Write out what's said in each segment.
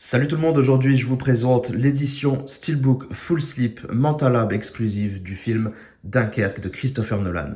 Salut tout le monde, aujourd'hui je vous présente l'édition Steelbook Full Slip Mental Lab exclusive du film Dunkerque de Christopher Nolan.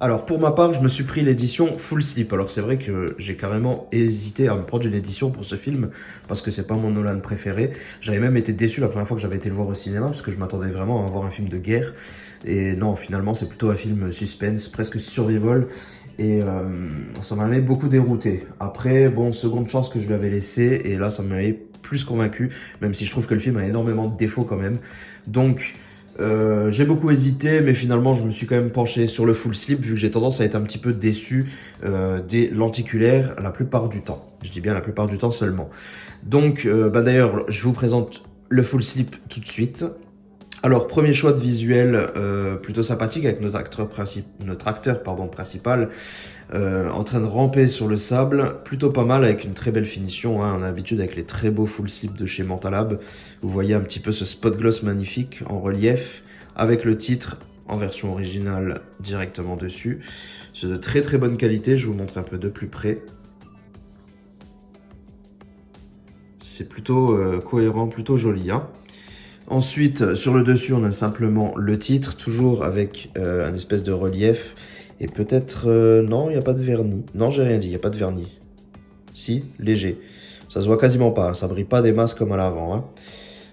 Alors pour ma part, je me suis pris l'édition Full Slip. Alors c'est vrai que j'ai carrément hésité à me prendre une édition pour ce film parce que c'est pas mon Nolan préféré. J'avais même été déçu la première fois que j'avais été le voir au cinéma parce que je m'attendais vraiment à voir un film de guerre. Et non, finalement c'est plutôt un film suspense, presque survival. Et ça m'avait beaucoup dérouté. Après, bon, seconde chance que je lui avais laissé et là ça m'avait plus convaincu, même si je trouve que le film a énormément de défauts quand même. Donc j'ai beaucoup hésité, mais finalement je me suis quand même penché sur le full slip vu que j'ai tendance à être un petit peu déçu des lenticulaires la plupart du temps. Je dis bien la plupart du temps seulement. Donc d'ailleurs je vous présente le full slip tout de suite. Alors premier choix de visuel plutôt sympathique avec notre acteur principal en train de ramper sur le sable, plutôt pas mal avec une très belle finition, hein. On a l'habitude avec les très beaux full slip de chez Mental Lab. Vous voyez un petit peu ce spot gloss magnifique en relief avec le titre en version originale directement dessus. C'est de très très bonne qualité, je vous montre un peu de plus près. C'est plutôt cohérent, plutôt joli, hein. Ensuite, sur le dessus, on a simplement le titre, toujours avec un espèce de relief. Et peut-être... non, il n'y a pas de vernis. Non, j'ai rien dit, il n'y a pas de vernis. Si, léger. Ça se voit quasiment pas, ça brille pas des masses comme à l'avant, hein.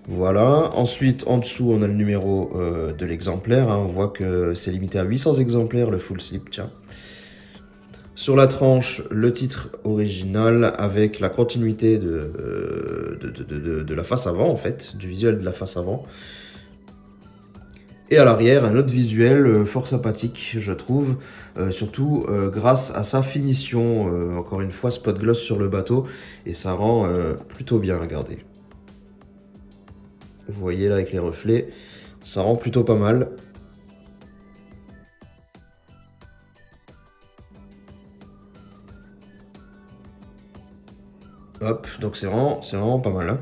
Voilà. Ensuite, en dessous, on a le numéro de l'exemplaire, hein. On voit que c'est limité à 800 exemplaires, le full slip, tiens. Sur la tranche, le titre original avec la continuité de la face avant, en fait, du visuel de la face avant. Et à l'arrière, un autre visuel fort sympathique, je trouve, surtout grâce à sa finition, encore une fois, spot gloss sur le bateau, et ça rend plutôt bien, regardez. Vous voyez là avec les reflets, ça rend plutôt pas mal. Hop, donc c'est vraiment pas mal, hein.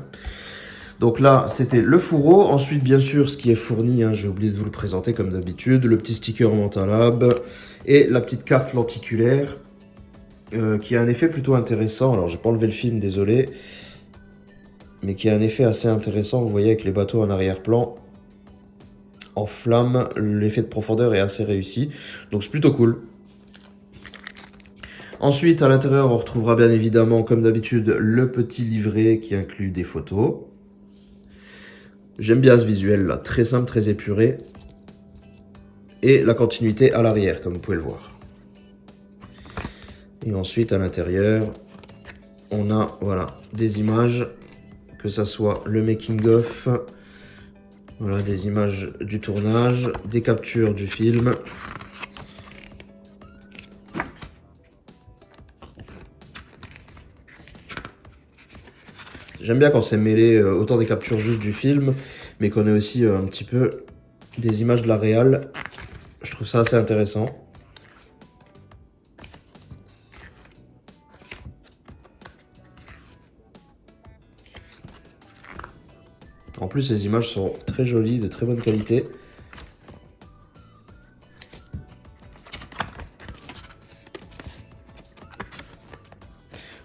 Donc là, c'était le fourreau. Ensuite, bien sûr, ce qui est fourni, hein, j'ai oublié de vous le présenter comme d'habitude, le petit sticker Mental Lab et la petite carte lenticulaire qui a un effet plutôt intéressant. Alors, j'ai pas enlevé le film, désolé, mais qui a un effet assez intéressant. Vous voyez, avec les bateaux en arrière-plan, en flamme, l'effet de profondeur est assez réussi. Donc, c'est plutôt cool. Ensuite, à l'intérieur, on retrouvera bien évidemment, comme d'habitude, le petit livret qui inclut des photos. J'aime bien ce visuel là, très simple, très épuré. Et la continuité à l'arrière, comme vous pouvez le voir. Et ensuite, à l'intérieur, on a voilà, des images, que ça soit le making-of, voilà, des images du tournage, des captures du film. J'aime bien quand c'est mêlé autant des captures juste du film, mais qu'on ait aussi un petit peu des images de la réal. Je trouve ça assez intéressant. En plus, les images sont très jolies, de très bonne qualité.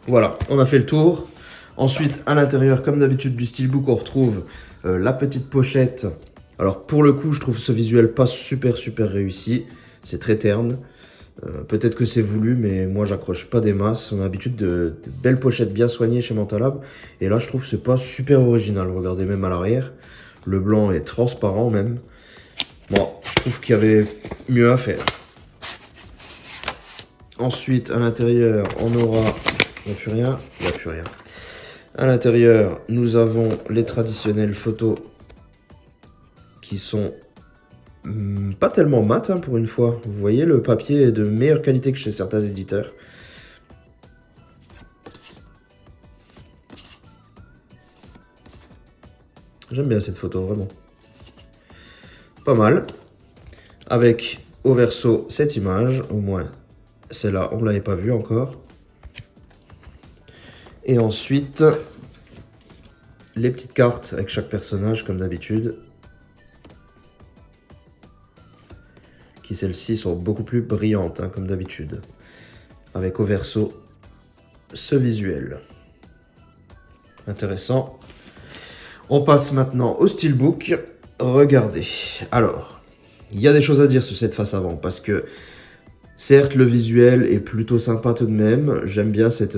Voilà, on a fait le tour. Ensuite, à l'intérieur, comme d'habitude du steelbook, on retrouve la petite pochette. Alors, pour le coup, je trouve ce visuel pas super réussi. C'est très terne. Peut-être que c'est voulu, mais moi, j'accroche pas des masses. On a l'habitude de belles pochettes bien soignées chez Mental Lab. Et là, je trouve que c'est pas super original. Regardez même à l'arrière. Le blanc est transparent même. Bon, je trouve qu'il y avait mieux à faire. Ensuite, à l'intérieur, on aura... Il n'y a plus rien. Il n'y a plus rien. À l'intérieur, nous avons les traditionnelles photos qui sont pas tellement mat, hein, pour une fois. Vous voyez, le papier est de meilleure qualité que chez certains éditeurs. J'aime bien cette photo, vraiment. Pas mal. Avec au verso cette image, au moins celle-là, on ne l'avait pas vue encore. Et ensuite, les petites cartes avec chaque personnage, comme d'habitude. Qui, celles-ci, sont beaucoup plus brillantes, hein, comme d'habitude. Avec au verso, ce visuel. Intéressant. On passe maintenant au steelbook. Regardez. Alors, il y a des choses à dire sur cette face avant, parce que certes, le visuel est plutôt sympa tout de même. J'aime bien cette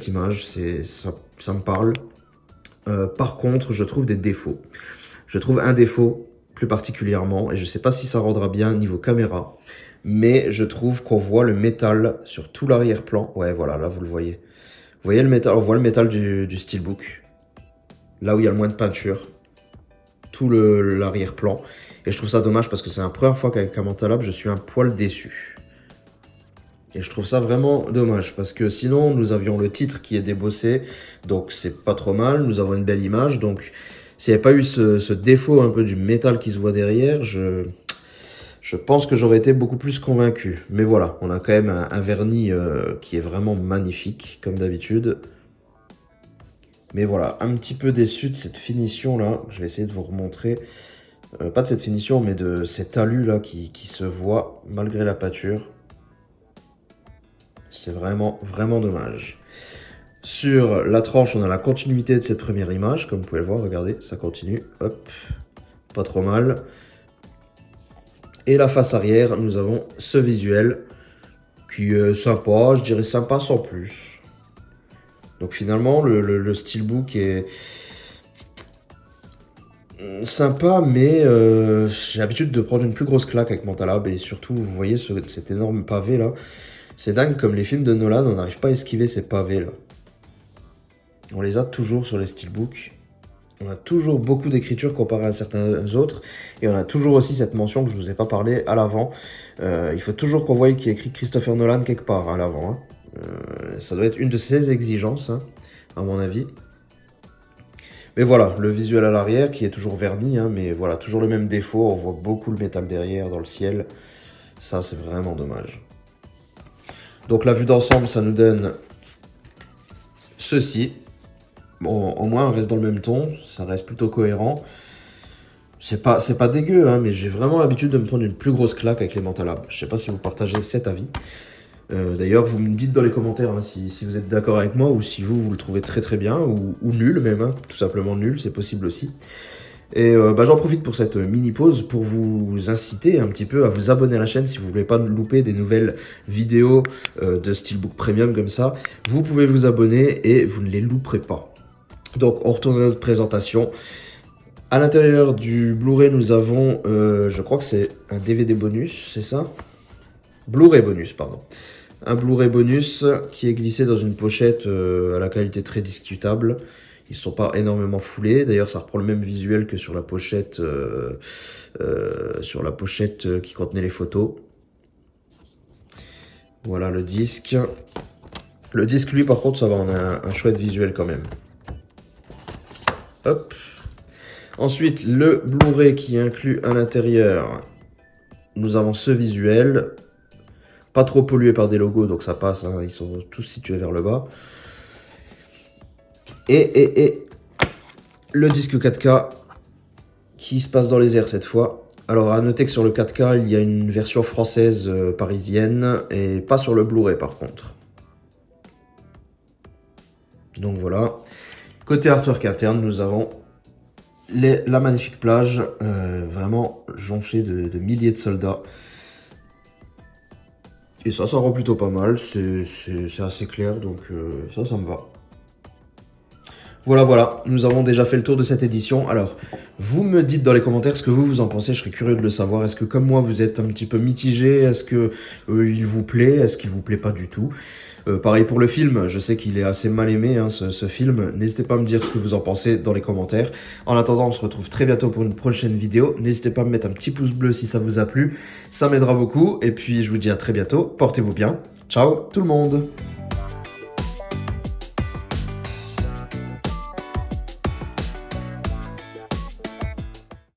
image, ça me parle. Par contre, je trouve des défauts. Je trouve un défaut plus particulièrement, et je ne sais pas si ça rendra bien niveau caméra, mais je trouve qu'on voit le métal sur tout l'arrière-plan. Ouais, voilà, là vous le voyez. Vous voyez le métal, on voit le métal du steelbook. Là où il y a le moins de peinture. Tout l'arrière-plan. Et je trouve ça dommage parce que c'est la première fois qu'avec Camanta Lab, je suis un poil déçu. Et je trouve ça vraiment dommage parce que sinon, nous avions le titre qui est débossé. Donc c'est pas trop mal. Nous avons une belle image. Donc s'il n'y avait pas eu ce défaut un peu du métal qui se voit derrière, je pense que j'aurais été beaucoup plus convaincu. Mais voilà, on a quand même un vernis qui est vraiment magnifique, comme d'habitude. Mais voilà, un petit peu déçu de cette finition-là. Je vais essayer de vous remontrer. Pas de cette finition, mais de cet alu-là qui se voit malgré la pâture. C'est vraiment, vraiment dommage. Sur la tranche, on a la continuité de cette première image. Comme vous pouvez le voir, regardez, ça continue. Hop, pas trop mal. Et la face arrière, nous avons ce visuel qui est sympa, je dirais sympa sans plus. Donc finalement, le steelbook est sympa, mais j'ai l'habitude de prendre une plus grosse claque avec Camanta Lab. Et surtout, vous voyez cet énorme pavé là. C'est dingue, comme les films de Nolan, on n'arrive pas à esquiver ces pavés là. On les a toujours sur les steelbooks. On a toujours beaucoup d'écriture comparé à certains autres. Et on a toujours aussi cette mention que je ne vous ai pas parlé à l'avant. Il faut toujours qu'on voie qu'il y a écrit Christopher Nolan quelque part à l'avant. Hein. Ça doit être une de ses exigences, hein, à mon avis. Mais voilà, le visuel à l'arrière qui est toujours verni. Hein, mais voilà, toujours le même défaut. On voit beaucoup le métal derrière dans le ciel. Ça, c'est vraiment dommage. Donc la vue d'ensemble, ça nous donne ceci. Bon, au moins, on reste dans le même ton. Ça reste plutôt cohérent. C'est pas dégueu, hein, mais j'ai vraiment l'habitude de me prendre une plus grosse claque avec les Camanta Lab. Je sais pas si vous partagez cet avis. D'ailleurs, vous me dites dans les commentaires hein, si vous êtes d'accord avec moi ou si vous le trouvez très très bien ou nul même. Hein, tout simplement nul, c'est possible aussi. Et j'en profite pour cette mini-pause pour vous inciter un petit peu à vous abonner à la chaîne si vous ne voulez pas louper des nouvelles vidéos de Steelbook Premium comme ça. Vous pouvez vous abonner et vous ne les louperez pas. Donc on retourne à notre présentation. À l'intérieur du Blu-ray, nous avons, je crois que c'est un DVD bonus, c'est ça? Blu-ray bonus, pardon. Un Blu-ray bonus qui est glissé dans une pochette à la qualité très discutable. Ils ne sont pas énormément foulés. D'ailleurs, ça reprend le même visuel que sur la pochette, qui contenait les photos. Voilà le disque. Le disque, lui, par contre, ça va, on a un chouette visuel quand même. Hop. Ensuite, le Blu-ray qui inclut à l'intérieur, nous avons ce visuel. Pas trop pollué par des logos, donc ça passe. Hein, ils sont tous situés vers le bas. Et le disque 4K qui se passe dans les airs cette fois. Alors à noter que sur le 4K, il y a une version française parisienne et pas sur le Blu-ray par contre. Donc voilà. Côté artwork interne, nous avons la magnifique plage, vraiment jonchée de milliers de soldats. Et ça rend plutôt pas mal, c'est assez clair, donc ça me va. Voilà, nous avons déjà fait le tour de cette édition. Alors, vous me dites dans les commentaires ce que vous en pensez, je serais curieux de le savoir. Est-ce que comme moi, vous êtes un petit peu mitigé? Est-ce que il vous plaît? Est-ce qu'il vous plaît pas du tout? Pareil pour le film, je sais qu'il est assez mal aimé, hein, ce film. N'hésitez pas à me dire ce que vous en pensez dans les commentaires. En attendant, on se retrouve très bientôt pour une prochaine vidéo. N'hésitez pas à me mettre un petit pouce bleu si ça vous a plu. Ça m'aidera beaucoup. Et puis, je vous dis à très bientôt. Portez-vous bien. Ciao tout le monde!